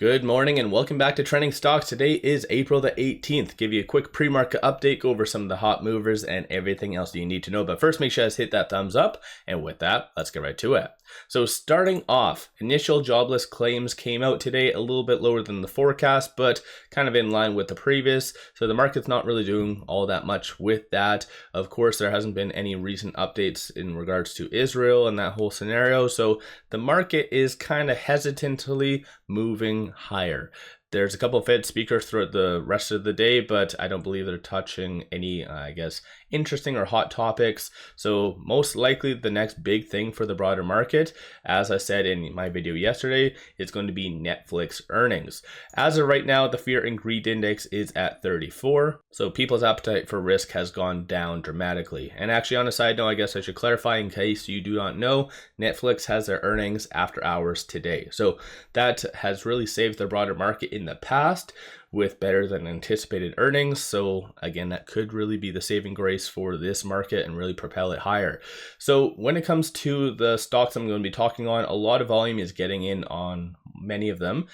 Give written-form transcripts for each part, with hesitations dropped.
Good morning and welcome back to Trending Stocks. Today is April the 18th. Give you a quick pre-market update, go over some of the hot movers and everything else you need to know. But first, make sure you guys hit that thumbs up. And with that, let's get right to it. So starting off, initial jobless claims came out today, a little bit lower than the forecast, but kind of in line with the previous. So the market's not really doing all that much with that. Of course, there hasn't been any recent updates in regards to Israel and that whole scenario. So the market is kind of hesitantly moving higher. There's a couple of Fed speakers throughout the rest of the day, but I don't believe they're touching any, interesting or hot topics. So most likely the next big thing for the broader market, as I said in my video yesterday, is going to be Netflix earnings. As of right now, the fear and greed index is at 34. So people's appetite for risk has gone down dramatically. And actually, on a side note, I guess I should clarify in case you do not know, Netflix has their earnings after hours today. So that has really saved the broader market in the past with better than anticipated earnings. So again, that could really be the saving grace for this market and really propel it higher. So when it comes to the stocks I'm going to be talking on, a lot of volume is getting in on many of them.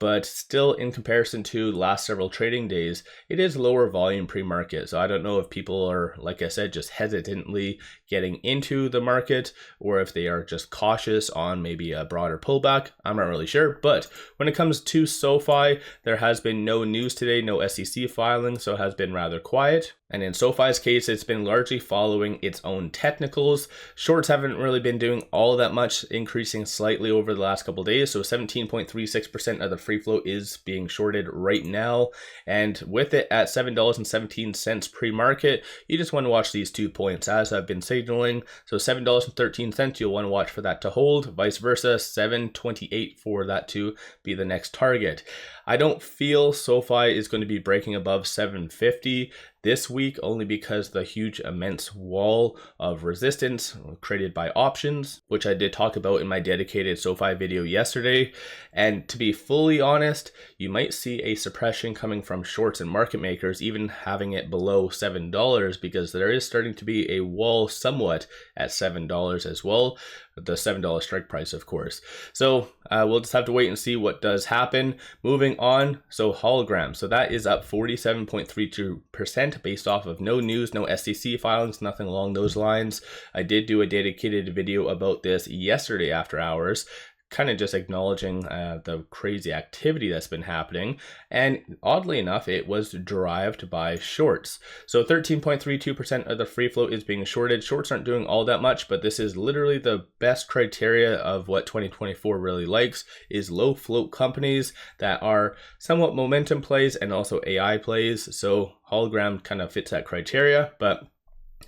But still, in comparison to the last several trading days, it is lower volume pre-market. So I don't know if people are, like I said, just hesitantly getting into the market or if they are just cautious on maybe a broader pullback. I'm not really sure. But when it comes to SOFI, there has been no news today, no SEC filing, so it has been rather quiet. And in SOFI's case, it's been largely following its own technicals. Shorts haven't really been doing all that much, increasing slightly over the last couple of days. So 17.36% of the free float is being shorted right now. And with it at $7.17 pre-market, you just want to watch these 2 points as I've been signaling. So $7.13, you'll want to watch for that to hold. Vice versa, $7.28 for that to be the next target. I don't feel SOFI is going to be breaking above $7.50 this week, only because the huge immense wall of resistance created by options, which I did talk about in my dedicated SOFI video yesterday. And to be fully honest, you might see a suppression coming from shorts and market makers, even having it below $7, because there is starting to be a wall somewhat at $7 as well. The $7 strike price, of course. So we'll just have to wait and see what does happen. Moving on, so hologram. So that is up 47.32% based off of no news, no SEC filings, nothing along those lines. I did do a dedicated video about this yesterday after hours, kind of just acknowledging the crazy activity that's been happening. And oddly enough, it was derived by shorts. So 13.32% of the free float is being shorted. Shorts aren't doing all that much, but this is literally the best criteria of what 2024 really likes, is low float companies that are somewhat momentum plays and also AI plays. So hologram kind of fits that criteria, but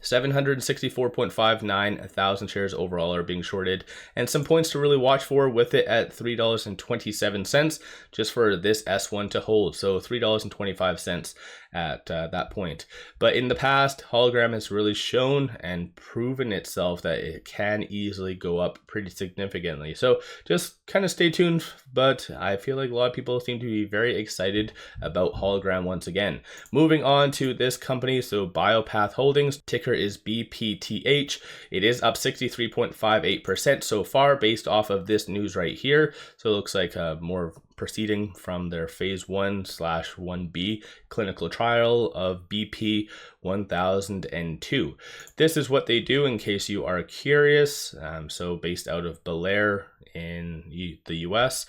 764.59 thousand shares overall are being shorted, and some points to really watch for with it at $3.27 just for this S1 to hold. So $3.25 at that point. But in the past, hologram has really shown and proven itself that it can easily go up pretty significantly. So just kind of stay tuned, but I feel like a lot of people seem to be very excited about hologram once again. Moving on to this company, so Biopath Holdings, ticker is BPTH. It is up 63.58% so far based off of this news right here. So it looks like more proceeding from their phase 1/1B clinical trial of BP 1002. This is what they do in case you are curious. So based out of Bel Air in the US.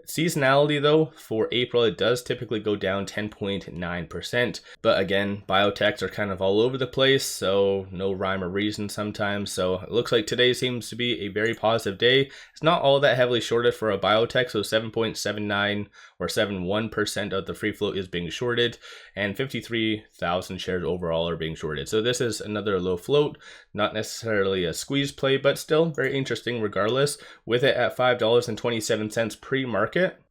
Seasonality though, for April, it does typically go down 10.9%. But again, biotechs are kind of all over the place, so no rhyme or reason sometimes. So it looks like today seems to be a very positive day. It's not all that heavily shorted for a biotech, so 7.79 or 71% of the free float is being shorted, and 53,000 shares overall are being shorted. So this is another low float, not necessarily a squeeze play, but still very interesting regardless. With it at $5.27 pre-market,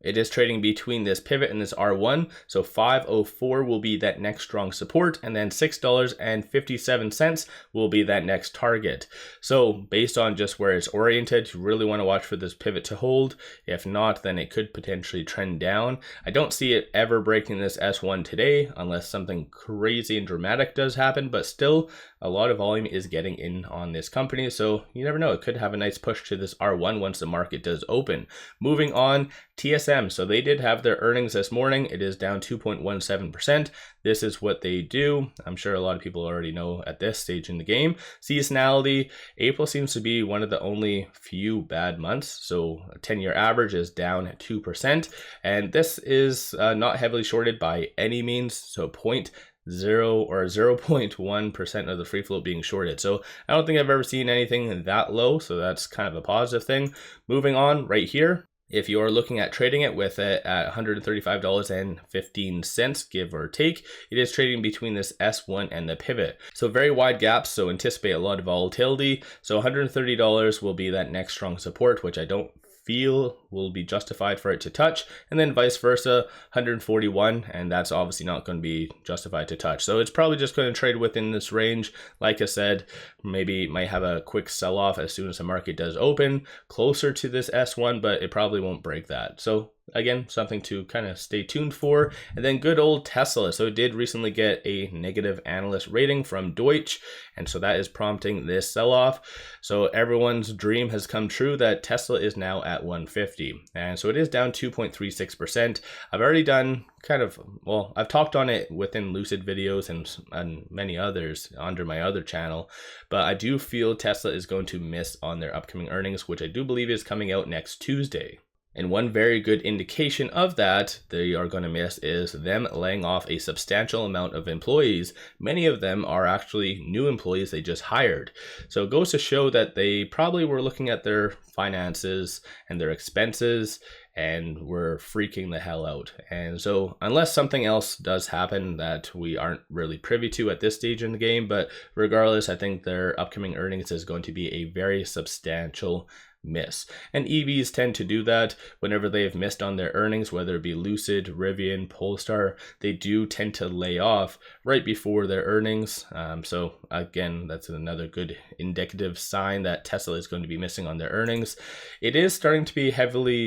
it is trading between this pivot and this R1. So 504 will be that next strong support, and then $6.57 will be that next target. So based on just where it's oriented, you really want to watch for this pivot to hold. If not, then it could potentially trend down. I don't see it ever breaking this S1 today unless something crazy and dramatic does happen, but still a lot of volume is getting in on this company. So you never know, it could have a nice push to this R1 once the market does open. Moving on, TSM TSM. So they did have their earnings this morning. It is down 2.17%. This is what they do. I'm sure a lot of people already know at this stage in the game. Seasonality, April seems to be one of the only few bad months. So a 10-year average is down 2%. And this is not heavily shorted by any means. So 0.1% of the free float being shorted. So I don't think I've ever seen anything that low. So that's kind of a positive thing. Moving on right here. If you are looking at trading it with it at $135.15, give or take, it is trading between this S1 and the pivot. So very wide gaps, so anticipate a lot of volatility. So $130 will be that next strong support, which I don't feel will be justified for it to touch, and then vice versa, 141, and that's obviously not going to be justified to touch. So it's probably just going to trade within this range. Like I said, maybe might have a quick sell-off as soon as the market does open closer to this S1, but it probably won't break that. So again, something to kind of stay tuned for. And then good old Tesla. So it did recently get a negative analyst rating from Deutsche, and so that is prompting this sell-off. So everyone's dream has come true that Tesla is now at 150, and so it is down 2.36%. I've already done I've talked on it within Lucid videos and many others under my other channel, but I do feel Tesla is going to miss on their upcoming earnings, which I do believe is coming out next Tuesday. And one very good indication of that they are going to miss is them laying off a substantial amount of employees. Many of them are actually new employees they just hired. So it goes to show that they probably were looking at their finances and their expenses and were freaking the hell out. And so unless something else does happen that we aren't really privy to at this stage in the game, but regardless, I think their upcoming earnings is going to be a very substantial miss. And EVs tend to do that whenever they have missed on their earnings, whether it be Lucid, Rivian, Polestar, they do tend to lay off right before their earnings. So again, that's another good indicative sign that Tesla is going to be missing on their earnings. It is starting to be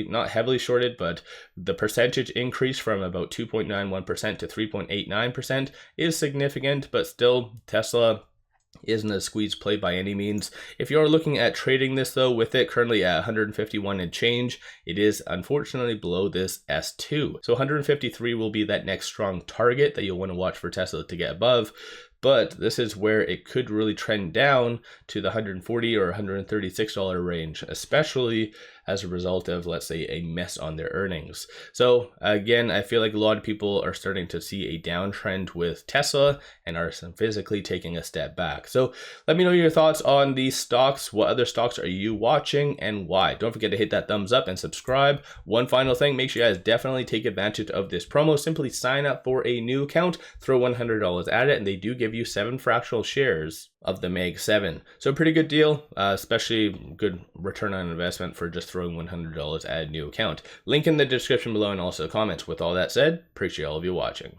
not heavily shorted, but the percentage increase from about 2.91% to 3.89% is significant, but still Tesla isn't a squeeze play by any means. If you're looking at trading this though, with it currently at 151 and change, it is unfortunately below this S2. So 153 will be that next strong target that you'll want to watch for Tesla to get above. But this is where it could really trend down to the $140 or $136 range, especially as a result of, let's say, a miss on their earnings. So again, I feel like a lot of people are starting to see a downtrend with Tesla and are physically taking a step back. So let me know your thoughts on these stocks. What other stocks are you watching and why? Don't forget to hit that thumbs up and subscribe. One final thing, make sure you guys definitely take advantage of this promo. Simply sign up for a new account, throw $100 at it, and they do give you 7 fractional shares of the Mag 7. So pretty good deal, especially good return on investment for just throwing $100 at a new account. Link in the description below and also comments. With all that said, appreciate all of you watching.